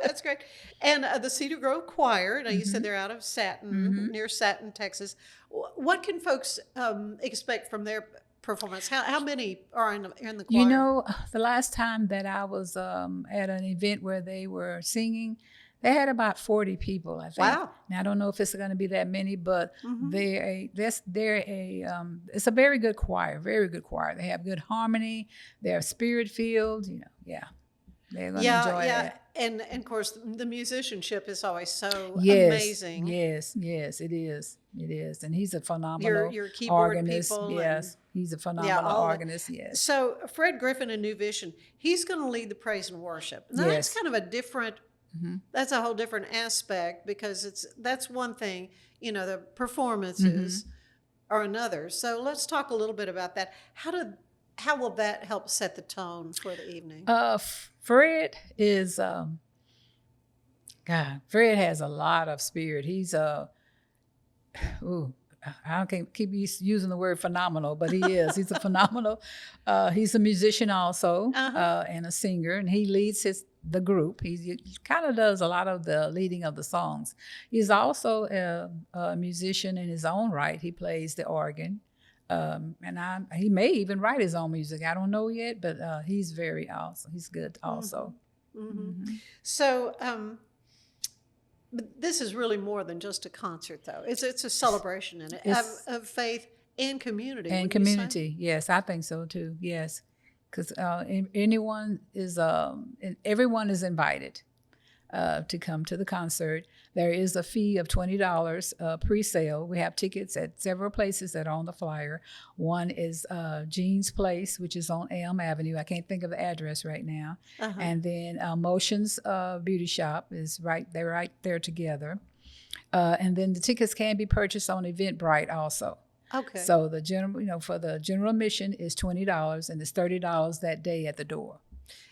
That's great. And the Cedar Grove Choir, you said they're out of Satin, near Satin, Texas. What can folks expect from their performance? How many are in the choir? The last time that I was at an event where they were singing, they had about 40 people, I think. Wow. Now I don't know if it's going to be that many, but it's a very good choir, very good choir. They have good harmony. They're spirit filled. They're going to enjoy that. And of course, the musicianship is always so amazing. Yes, it is. It is. And he's a phenomenal your keyboard organist. People. Yes, he's a phenomenal organist. Yes. So Fred Griffin in New Vision, he's going to lead the praise and worship. Now that's kind of a different, that's a whole different aspect, because that's one thing, the performances are another. So let's talk a little bit about that. How will that help set the tone for the evening? Fred is, Fred has a lot of spirit. He's I can't keep using the word phenomenal, but he is. He's a phenomenal. He's a musician also, and a singer, and he leads the group. He kind of does a lot of the leading of the songs. He's also a musician in his own right. He plays the organ. He may even write his own music. I don't know yet, but he's very awesome. He's good also. So, but this is really more than just a concert, though. It's a celebration in it of faith and community. And community, yes, I think so too. Yes, because everyone is invited to come to the concert. There is a fee of $20 pre-sale. We have tickets at several places that are on the flyer. One is Jean's Place, which is on Elm Avenue. I can't think of the address right now. And then Motions Beauty Shop is they're right there together. And then the tickets can be purchased on Eventbrite also. Okay. So the general, for the general admission is $20, and it's $30 that day at the door.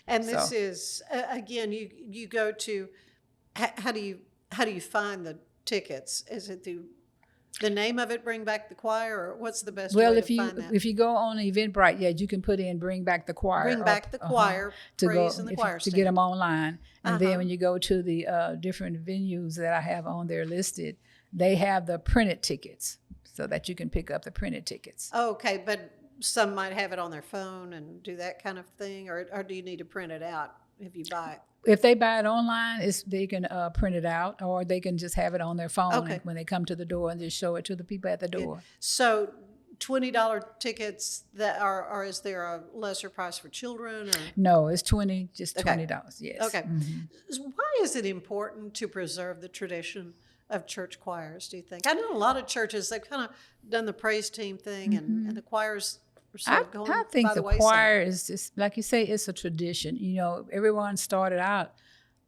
And this is again, you go to. How do you find the tickets? Is it through the name of it, Bring Back the Choir, or what's the best way to find that? If you go on Eventbrite, you can put in Bring Back the Choir. Bring Back the Choir, praise in the choir to get them online. And then when you go to the different venues that I have on there listed, they have the printed tickets so that you can pick up the printed tickets. Okay, but some might have it on their phone and do that kind of thing, or do you need to print it out if you buy it? If they buy it online, they can print it out, or they can just have it on their phone when they come to the door and just show it to the people at the door. So $20 tickets or is there a lesser price for children? Or? No, it's $20, yes. Okay. Why is it important to preserve the tradition of church choirs, do you think? I know a lot of churches, they've kind of done the praise team thing, and the choirs are sort of going by the wayside. I think the choir is just, like you say, it's a tradition. Everyone started out,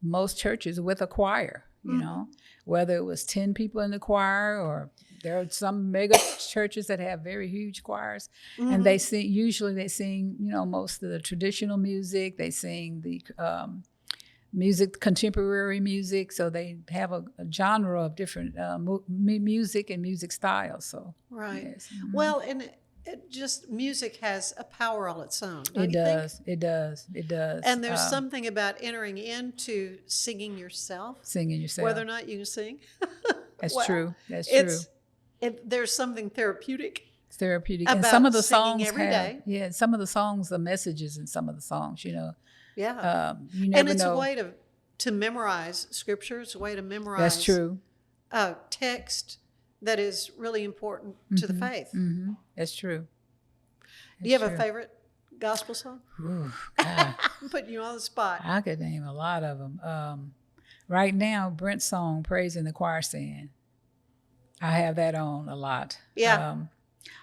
most churches, with a choir. you know, whether it was 10 people in the choir, or there are some mega churches that have very huge choirs, and they sing, usually they sing, you know, most of the traditional music. They sing the music, contemporary music, so they have a genre of different music and music styles. So right. yes. Well, and it just music has a power all its own. Don't It you does. think? It does. It does. And there's something about entering into singing yourself, singing yourself, whether or not you can sing. That's Well, true. That's true. There's something therapeutic. It's therapeutic, about and some of the singing songs every day. yeah, some of the songs, the messages in some of the songs, you know. Yeah. You never And it's know. a way to memorize scripture. It's a way to memorize. That's true. Text that is really important to the faith. That's true. Do you have a favorite gospel song? Ooh, God. I'm putting you on the spot. I could name a lot of them. Right now, Brent's song, Praise in the Choir Stand. I have that on a lot. Yeah.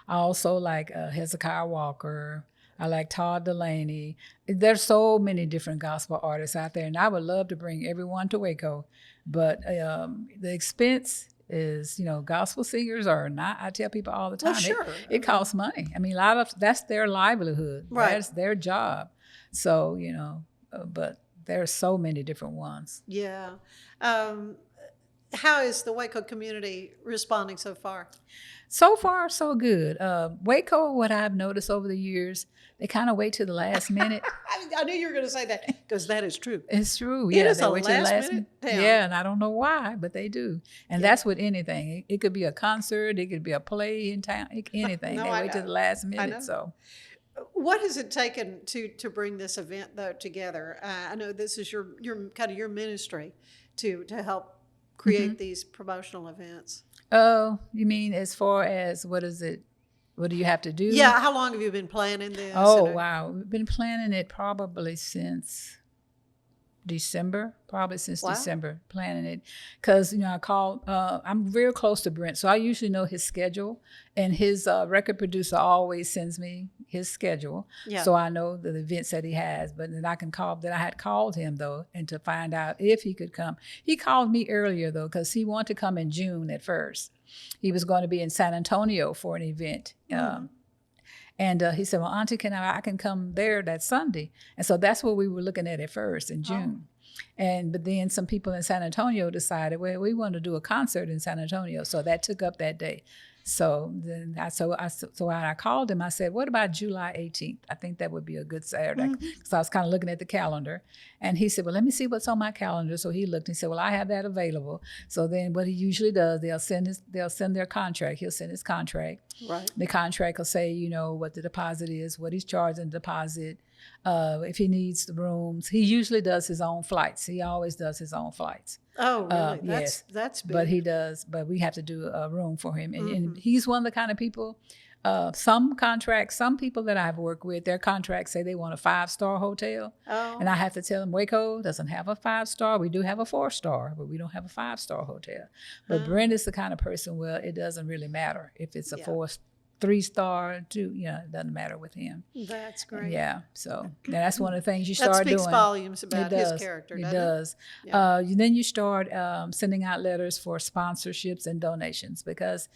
I also like Hezekiah Walker. I like Todd Delaney. There's so many different gospel artists out there, and I would love to bring everyone to Waco. But the expense is, you know, gospel singers are not, I tell people all the time, Well, sure. it costs money. I mean, that's their livelihood. Right. That's their job. So, you know, but there's so many different ones. Yeah. How is the Waco community responding so far? So far, so good. Waco, what I've noticed over the years, they kind of wait to the last minute. I knew you were going to say that, because that is true. It's true. It Yeah, is they a wait till the last minute town. Yeah, and I don't know why, but they do. And that's with anything. It could be a concert, it could be a play in town, anything. No, They I wait till know. the last I know. minute. So What has it taken to bring this event though together? I know this is your kind of your ministry to help create these promotional events. oh, you mean as far as what is it? What do you have to do? Yeah, how long have you been planning this? Oh, And, wow. We've been planning it probably since December, December, planning it. Because, you know, I called, I'm very close to Brent, so I usually know his schedule. And his record producer always sends me his schedule. Yeah. So I know the events that he has. But then I can call, then I had called him, though, and to find out if he could come. He called me earlier, though, because he wanted to come in June at first. He was going to be in San Antonio for an event. And he said, well, Auntie, I can come there that Sunday. And so that's what we were looking at first in June. But then some people in San Antonio decided, well, we want to do a concert in San Antonio. So that took up that day. So then when I called him, I said, what about July 18th? I think that would be a good Saturday. So I was kind of looking at the calendar. And he said, well, let me see what's on my calendar. So he looked and he said, well, I have that available. So then what he usually does, they'll send their contract. He'll send his contract. Right. The contract will say, you know, what the deposit is, what he's charging the deposit, if he needs the rooms. He usually does his own flights. He always does his own flights. Oh, really? Yes. That's big. But he does, but we have to do a room for him. And he's one of the kind of people, some people that I've worked with, their contracts say they want a 5-star hotel. Oh. And I have to tell them, Waco doesn't have a 5-star. We do have a 4-star, but we don't have a 5-star hotel. But Brent is the kind of person, well, it doesn't really matter if it's a 3-star, 2, you know, it doesn't matter with him. That's great. Yeah, so that's one of the things you That start doing. speaks volumes about his character, It doesn't it? does. Yeah. Then you start sending out letters for sponsorships and donations because,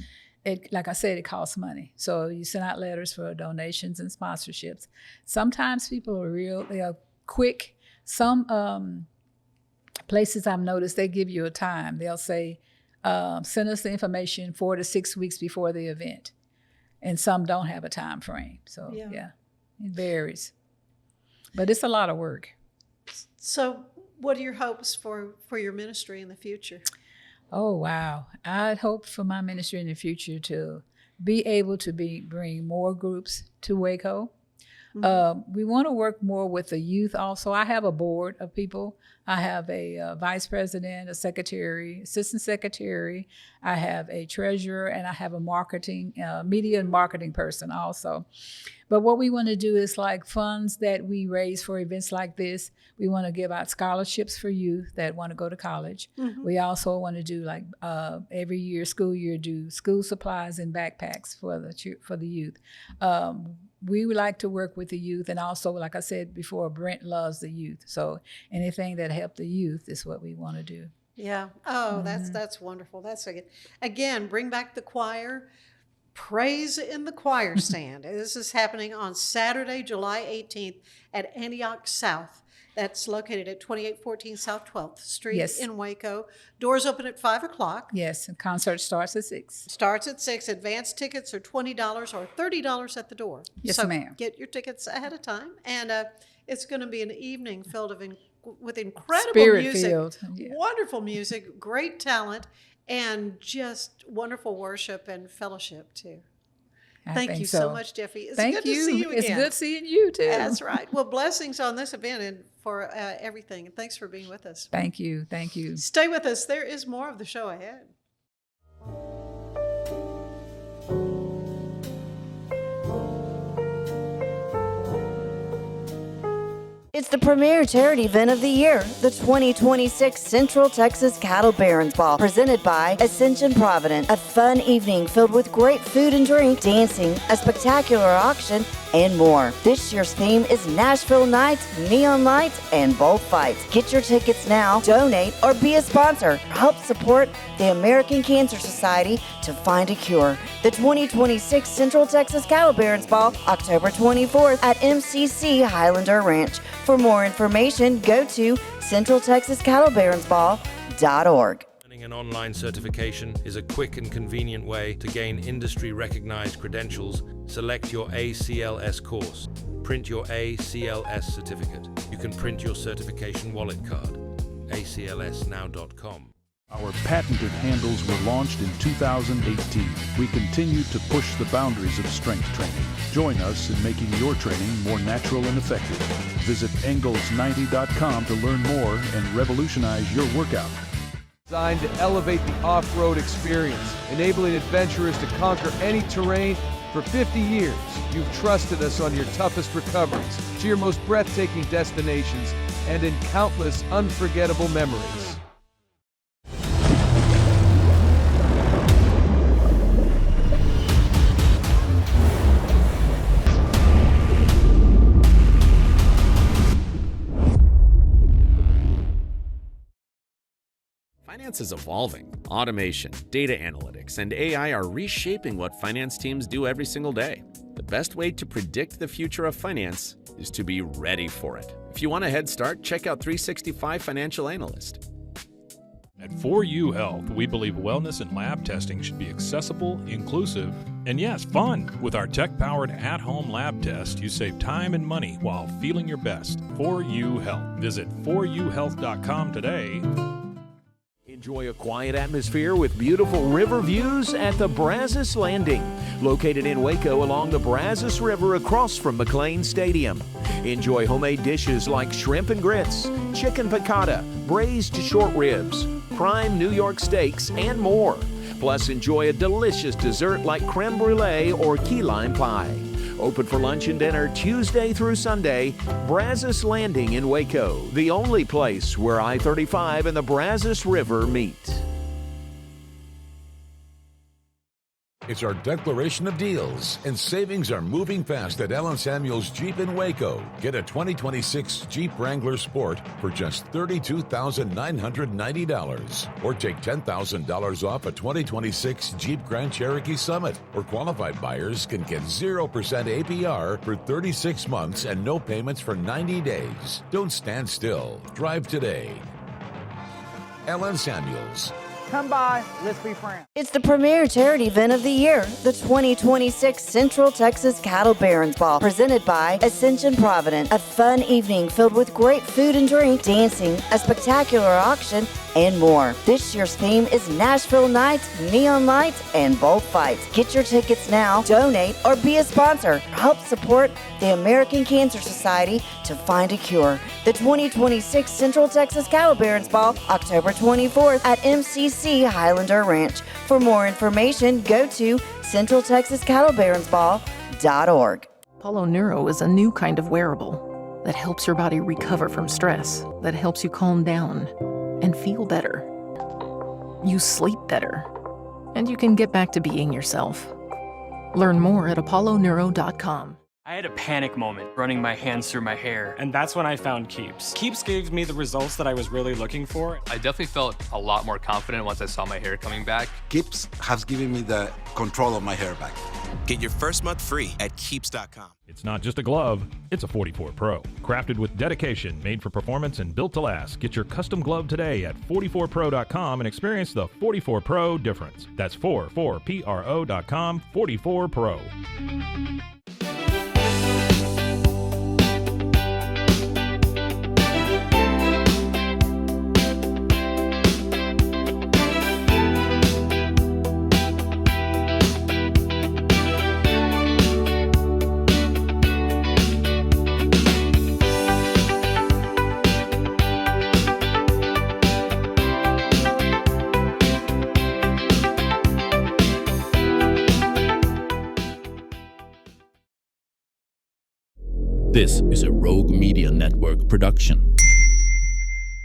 like I said, it costs money. So you send out letters for donations and sponsorships. Sometimes people they are quick. Some places I've noticed, they give you a time. They'll say, send us the information 4 to 6 weeks before the event. And some don't have a time frame. So, yeah, it varies. But it's a lot of work. So what are your hopes for your ministry in the future? Oh, wow. I hope for my ministry in the future to be able to bring more groups to Waco. We want to work more with the youth also. I have a board of people. I have a vice president, a secretary, assistant secretary. I have a treasurer, and I have a media and marketing person also. But what we want to do is like funds that we raise for events like this. We want to give out scholarships for youth that want to go to college. We also want to do like every school year, do school supplies and backpacks for the youth. We would like to work with the youth, and also, like I said before, Brent loves the youth. So anything that helps the youth is what we want to do. Yeah. Oh, that's wonderful. Again, bring back the choir. Praise in the choir stand. This is happening on Saturday, July 18th at Antioch South. That's located at 2814 South 12th Street Yes. in Waco. Doors open at 5 o'clock. Yes, the concert starts at 6. Starts at 6. Advance tickets are $20 or $30 at the door. Yes, so ma'am. Get your tickets ahead of time. And it's going to be an evening filled with incredible music. Spirit-filled. Yeah. Wonderful music, great talent, and just wonderful worship and fellowship too. Thank you so much, Jeffie. It's good to see you again. It's good seeing you too. That's right. Well, blessings on this event and for everything. And thanks for being with us. Thank you. Thank you. Stay with us. There is more of the show ahead. It's the premier charity event of the year, the 2026 Central Texas Cattle Barons Ball, presented by Ascension Providence. A fun evening filled with great food and drink, dancing, a spectacular auction, and more. This year's theme is Nashville Nights, Neon Lights, and Bullfights. Get your tickets now, donate, or be a sponsor. Help support the American Cancer Society to find a cure. The 2026 Central Texas Cattle Barons Ball, October 24th at MCC Highlander Ranch. For more information, go to centraltexascattlebaronsball.org. Earning an online certification is a quick and convenient way to gain industry-recognized credentials. Select your ACLS course. Print your ACLS certificate. You can print your certification wallet card. aclsnow.com. Our patented handles were launched in 2018. We continue to push the boundaries of strength training. Join us in making your training more natural and effective. Visit Engels90.com to learn more and revolutionize your workout. Designed to elevate the off-road experience, enabling adventurers to conquer any terrain. For 50 years, you've trusted us on your toughest recoveries, to your most breathtaking destinations, and in countless unforgettable memories. Finance is evolving. Automation, data analytics, and AI are reshaping what finance teams do every single day. The best way to predict the future of finance is to be ready for it. If you want a head start, check out 365 Financial Analyst. At 4U Health, we believe wellness and lab testing should be accessible, inclusive, and yes, fun. With our tech-powered at-home lab test, you save time and money while feeling your best. 4U Health. Visit 4uhealth.com today. Enjoy a quiet atmosphere with beautiful river views at the Brazos Landing, located in Waco along the Brazos River across from McLean Stadium. Enjoy homemade dishes like shrimp and grits, chicken piccata, braised short ribs, prime New York steaks, and more. Plus, enjoy a delicious dessert like creme brulee or key lime pie. Open for lunch and dinner Tuesday through Sunday. Brazos Landing in Waco, the only place where I-35 and the Brazos River meet. It's our declaration of deals, and savings are moving fast at Allen Samuels Jeep in Waco. Get a 2026 Jeep Wrangler Sport for just $32,990, or take $10,000 off a 2026 Jeep Grand Cherokee Summit. Or qualified buyers can get 0% APR for 36 months and no payments for 90 days. Don't stand still. Drive today. Allen Samuels. Come by, let's be friends. It's the premier charity event of the year, the 2026 Central Texas Cattle Barons Ball, presented by Ascension Providence. A fun evening filled with great food and drink, dancing, a spectacular auction, and more. This year's theme is Nashville Nights, Neon Lights, and Bullfights. Get your tickets now, donate, or be a sponsor. Help support the American Cancer Society to find a cure. The 2026 Central Texas Cattle Barons Ball, October 24th at MCC Highlander Ranch. For more information, go to centraltexascattlebaronsball.org. Apollo Neuro is a new kind of wearable that helps your body recover from stress, that helps you calm down and feel better. You sleep better, and you can get back to being yourself. Learn more at apolloneuro.com. I had a panic moment running my hands through my hair, and that's when I found Keeps. Keeps gave me the results that I was really looking for. I definitely felt a lot more confident once I saw my hair coming back. Keeps has given me the control of my hair back. Get your first month free at Keeps.com. It's not just a glove, it's a 44 Pro. Crafted with dedication, made for performance, and built to last. Get your custom glove today at 44pro.com and experience the 44 Pro difference. That's 44pro.com, 44 Pro. This is a Rogue Media Network production.